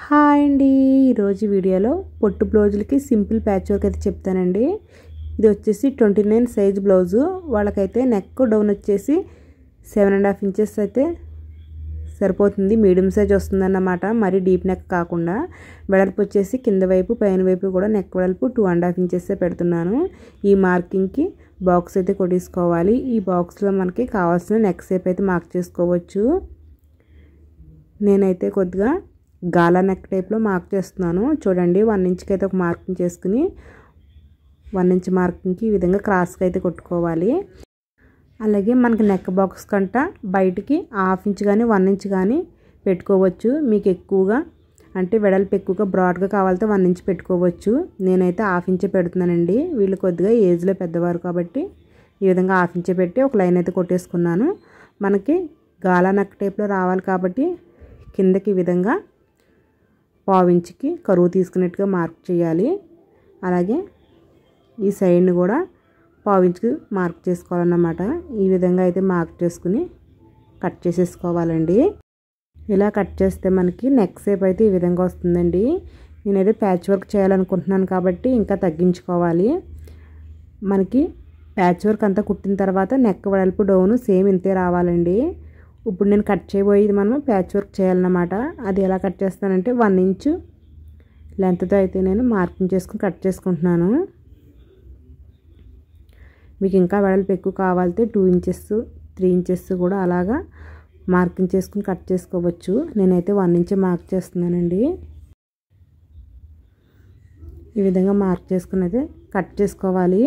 Hi అండి, ఈరోజు వీడియోలో పొట్టు బ్లౌజులకి సింపుల్ ప్యాచ్ వర్క్ అయితే చెప్తానండి. ఇది వచ్చేసి 29 సైజ్ బ్లౌజు. వాళ్ళకైతే నెక్ డౌన్ వచ్చేసి 7.5 ఇంచెస్ అయితే సరిపోతుంది. మీడియం సైజ్ వస్తుందన్నమాట, మరి డీప్ నెక్ కాకుండా. వెడల్పు వచ్చేసి కింద వైపు పైన వైపు కూడా నెక్ వెడల్పు 2.5 ఇంచెస్ పెడుతున్నాను. ఈ మార్కింగ్కి బాక్స్ అయితే కొట్టేసుకోవాలి. ఈ బాక్స్లో మనకి కావాల్సిన నెక్ షేప్ అయితే మార్క్ చేసుకోవచ్చు. నేనైతే కొద్దిగా గాలా నెక్ టైప్లో మార్క్ చేస్తున్నాను. చూడండి, 1 ఇంచ్కి అయితే ఒక మార్కింగ్ చేసుకుని 1 ఇంచ్ మార్కింగ్కి ఈ విధంగా క్రాస్గా అయితే కొట్టుకోవాలి. అలాగే మనకి నెక్ బాక్స్ కంట బయటికి 1/2 ఇంచ్ కానీ 1 ఇంచ్ కానీ పెట్టుకోవచ్చు. మీకు ఎక్కువగా అంటే వెడల్పు ఎక్కువగా బ్రాడ్గా కావాలంటే 1 ఇంచ్ పెట్టుకోవచ్చు. నేనైతే 1/2 ఇంచ్ పెడుతున్నానండి. వీళ్ళు కొద్దిగా ఏజ్లో పెద్దవారు కాబట్టి ఈ విధంగా 1/2 ఇంచ్ పెట్టి ఒక లైన్ అయితే కొట్టేసుకున్నాను. మనకి గాలా నెక్ టైప్లో రావాలి కాబట్టి కిందకి ఈ విధంగా 1/2 ఇంచ్కి కరువు తీసుకున్నట్టుగా మార్క్ చేయాలి. అలాగే ఈ సైడ్ని కూడా 1/2 ఇంచ్కి మార్క్ చేసుకోవాలన్నమాట. ఈ విధంగా అయితే మార్క్ చేసుకుని కట్ చేసేసుకోవాలండి. ఇలా కట్ చేస్తే మనకి నెక్ షేప్ అయితే ఈ విధంగా వస్తుందండి. నేనైతే ప్యాచ్ వర్క్ చేయాలనుకుంటున్నాను కాబట్టి ఇంకా తగ్గించుకోవాలి. మనకి ప్యాచ్ వర్క్ అంతా కుట్టిన తర్వాత నెక్ వెడల్పు డౌన్ సేమ్ ఇంతే రావాలండి. ఇప్పుడు నేను కట్ చేయబోయేది మనం ప్యాచ్ వర్క్ చేయాలన్నమాట. అది ఎలా కట్ చేస్తానంటే 1 ఇంచ్ లెంత్తో అయితే నేను మార్కింగ్ చేసుకుని కట్ చేసుకుంటున్నాను. మీకు ఇంకా వెడల్పు ఎక్కువ కావాలంటే 2 ఇంచెస్ 3 ఇంచెస్ కూడా అలాగా మార్కింగ్ చేసుకుని కట్ చేసుకోవచ్చు. నేనైతే 1 ఇంచ్ మార్క్ చేస్తున్నానండి. ఈ విధంగా మార్క్ చేసుకుని అయితే కట్ చేసుకోవాలి.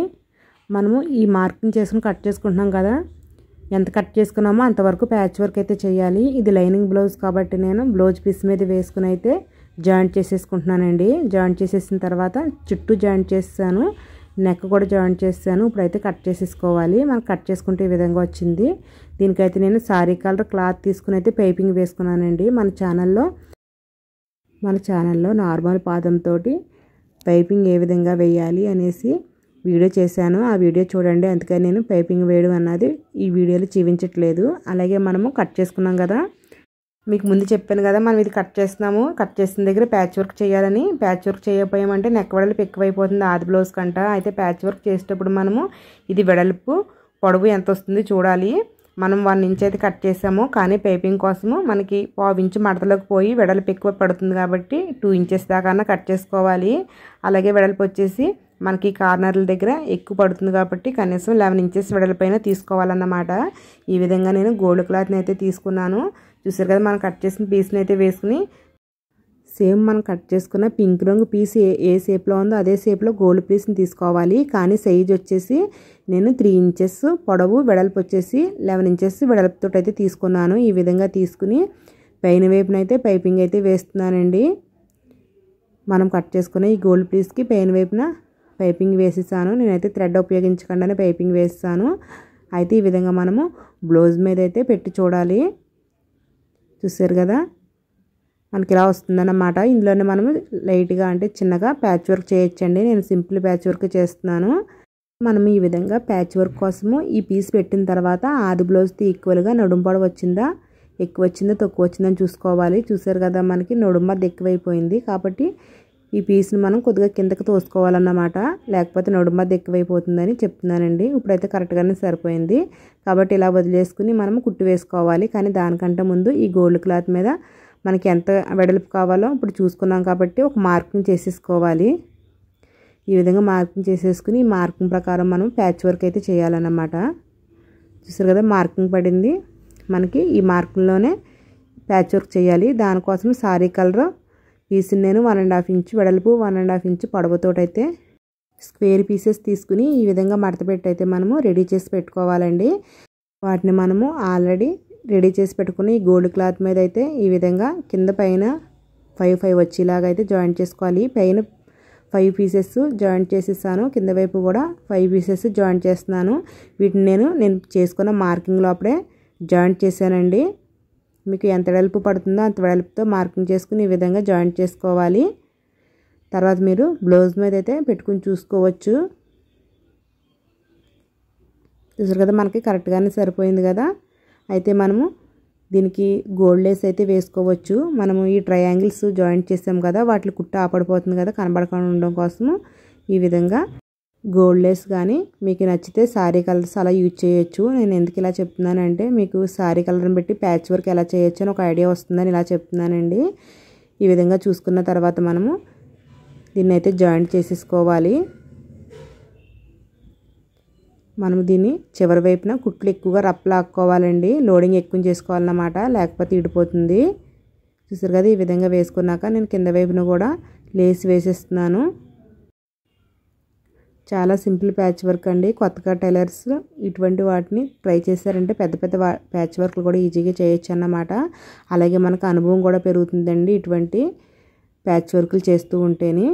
మనము ఈ మార్కింగ్ చేసుకుని కట్ చేసుకుంటున్నాం కదా, ఎంత కట్ చేసుకున్నామో అంతవరకు ప్యాచ్ వర్క్ అయితే చేయాలి. ఇది లైనింగ్ బ్లౌజ్ కాబట్టి నేను బ్లౌజ్ పీస్ మీద వేసుకుని అయితే జాయింట్ చేసేసుకుంటున్నానండి. జాయింట్ చేసేసిన తర్వాత చుట్టూ జాయింట్ చేసాను, నెక్ కూడా జాయింట్ చేసాను. ఇప్పుడైతే కట్ చేసేసుకోవాలి. మనం కట్ చేసుకుంటే ఈ విధంగా వచ్చింది. దీనికైతే నేను సారీ కలర్ క్లాత్ తీసుకుని అయితే పైపింగ్ వేసుకున్నానండి. మన ఛానల్లో నార్మల్ పాదంతో పైపింగ్ ఏ విధంగా వేయాలి అనేసి వీడియో చేశాను. ఆ వీడియో చూడండి. అందుకని నేను పైపింగ్ వేయడం అన్నది ఈ వీడియోలో చూపించట్లేదు. అలాగే మనము కట్ చేసుకున్నాం కదా, మీకు ముందు చెప్పాను కదా మనం ఇది కట్ చేస్తున్నాము, కట్ చేసిన దగ్గర ప్యాచ్ వర్క్ చేయాలని. ప్యాచ్ వర్క్ చేయకపోయామంటే నెక్ వెడల్పు ఎక్కువైపోతుంది ఆది బ్లౌజ్ కంట. అయితే ప్యాచ్ వర్క్ చేసేటప్పుడు మనము ఇది వెడల్పు పొడవు ఎంత వస్తుంది చూడాలి. మనం 1 ఇంచ్ అయితే కట్ చేసాము, కానీ పైపింగ్ కోసము మనకి 1/2 ఇంచ్ మడతలోకి పోయి వెడల్పు ఎక్కువ పడుతుంది కాబట్టి 2 ఇంచెస్ దాకా కట్ చేసుకోవాలి. అలాగే వెడల్పు వచ్చేసి మనకి కార్నర్ల దగ్గర ఎక్కువ పడుతుంది కాబట్టి కనీసం 11 ఇంచెస్ వెడల్పైన తీసుకోవాలన్నమాట. ఈ విధంగా నేను గోల్డ్ క్లాత్ని అయితే తీసుకున్నాను. చూసారు కదా, మనం కట్ చేసిన పీస్ని అయితే వేసుకుని సేమ్ మనం కట్ చేసుకున్న పింక్ రంగు పీస్ ఏ షేప్లో ఉందో అదే షేప్లో గోల్డ్ పీస్ని తీసుకోవాలి. కానీ సైజ్ వచ్చేసి నేను 3 ఇంచెస్ పొడవు, వెడల్పు వచ్చేసి 11 ఇంచెస్ వెడల్పుతో అయితే తీసుకున్నాను. ఈ విధంగా తీసుకుని పైన వైపునైతే పైపింగ్ అయితే వేస్తున్నానండి. మనం కట్ చేసుకున్న ఈ గోల్డ్ పీస్కి పైన వైపున పైపింగ్ వేసేసాను. నేనైతే థ్రెడ్ ఉపయోగించకుండానే పైపింగ్ వేస్తాను. అయితే ఈ విధంగా మనము బ్లౌజ్ మీద అయితే పెట్టి చూడాలి. చూసారు కదా, మనకి ఇలా వస్తుందన్నమాట. ఇందులోనే మనము లైట్గా అంటే చిన్నగా ప్యాచ్ వర్క్ చేయొచ్చండి. నేను సింపుల్ ప్యాచ్ వర్క్ చేస్తున్నాను. మనం ఈ విధంగా ప్యాచ్ వర్క్ కోసము ఈ పీస్ పెట్టిన తర్వాత ఆది బ్లౌజ్తో ఈక్వల్గా నడుము పొడవు వచ్చిందా, ఎక్కువ వచ్చిందా తక్కువ వచ్చిందని చూసుకోవాలి. చూసారు కదా, మనకి నడుము మధ్య ఎక్కువైపోయింది కాబట్టి ఈ పీస్ని మనం కొద్దిగా కిందకి తోసుకోవాలన్నమాట, లేకపోతే నడుము మధ్య ఎక్కువైపోతుందని చెప్తున్నానండి. ఇప్పుడైతే కరెక్ట్గానే సరిపోయింది కాబట్టి ఇలా వదిలేసుకుని మనం కుట్టు వేసుకోవాలి. కానీ దానికంటే ముందు ఈ గోల్డ్ క్లాత్ మీద మనకి ఎంత వెడల్పు కావాలో ఇప్పుడు చూసుకున్నాం కాబట్టి ఒక మార్కింగ్ చేసేసుకోవాలి. ఈ విధంగా మార్కింగ్ చేసేసుకుని ఈ మార్కింగ్ ప్రకారం మనం ప్యాచ్ వర్క్ అయితే చేయాలన్నమాట. చూసారు కదా, మార్కింగ్ పడింది. మనకి ఈ మార్కింగ్లోనే ప్యాచ్ వర్క్ చేయాలి. దానికోసం సారీ కలర్ పీస్ని నేను 1.5 ఇంచ్ వెడల్పు 1.5 ఇంచ్ పొడవుతోటైతే స్క్వేర్ పీసెస్ తీసుకుని ఈ విధంగా మడత పెట్టి అయితే మనము రెడీ చేసి పెట్టుకోవాలండి. వాటిని మనము ఆల్రెడీ రెడీ చేసి పెట్టుకుని ఈ గోల్డ్ క్లాత్ మీద అయితే ఈ విధంగా కింద పైన 5 వచ్చేలాగా అయితే జాయింట్ చేసుకోవాలి. పైన 5 పీసెస్ జాయింట్ చేసేసాను, కింద వైపు కూడా 5 పీసెస్ జాయింట్ చేస్తున్నాను. వీటిని నేను చేసుకున్న మార్కింగ్ లోపలే జాయింట్ చేశానండి. మీకు ఎంత వెడల్పు పడుతుందో అంత వెడల్పుతో మార్కింగ్ చేసుకుని ఈ విధంగా జాయింట్ చేసుకోవాలి. తర్వాత మీరు బ్లౌజ్ మీద అయితే పెట్టుకుని చూసుకోవచ్చు. చూసారు కదా, మనకి కరెక్ట్గానే సరిపోయింది కదా. అయితే మనము దీనికి గోల్డ్ లేస్ అయితే వేసుకోవచ్చు. మనము ఈ ట్రయాంగిల్స్ జాయింట్ చేసాం కదా, వాటి కుట్ట ఆపడిపోతుంది కదా, కనబడకుండా ఉండడం కోసము ఈ విధంగా గోల్డ్ లేస్ కానీ మీకు నచ్చితే సారీ కలర్స్ అలా యూజ్ చేయొచ్చు. నేను ఎందుకు ఇలా చెప్తున్నానంటే మీకు సారీ కలర్ని బట్టి ప్యాచ్ వర్క్ ఎలా చేయొచ్చు అని ఒక ఐడియా వస్తుందని ఇలా చెప్తున్నానండి. ఈ విధంగా చూసుకున్న తర్వాత మనము దీన్ని అయితే జాయింట్ చేసేసుకోవాలి. మనము దీన్ని చివరి వైపున కుట్లు ఎక్కువగా రప్పలాక్కోవాలండి. లోడింగ్ ఎక్కువ చేసుకోవాలన్నమాట, లేకపోతే ఇడిపోతుంది. చూసారు కదా, ఈ విధంగా వేసుకున్నాక నేను కింద వైపున కూడా లేస్ వేసేస్తున్నాను. చాలా సింపుల్ ప్యాచ్ వర్క్ అండి. కొత్తగా టైలర్స్ ఇటువంటి వాటిని ట్రై చేశారంటే పెద్ద పెద్ద ప్యాచ్ వర్క్లు కూడా ఈజీగా చేయొచ్చు అన్నమాట. అలాగే మనకు అనుభవం కూడా పెరుగుతుందండి ఇటువంటి ప్యాచ్ వర్క్లు చేస్తూ ఉంటేనే.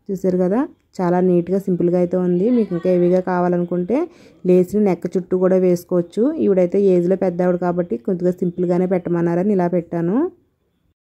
చూసారు కదా, చాలా నీట్గా సింపుల్గా అయితే ఉంది. మీకు ఇంకా హెవీగా కావాలనుకుంటే లేస్ని నెక్క చుట్టూ కూడా వేసుకోవచ్చు. ఈవిడైతే ఏజ్లో పెద్ద ఆవిడ కాబట్టి కొద్దిగా సింపుల్గానే పెట్టమన్నారని ఇలా పెట్టాను.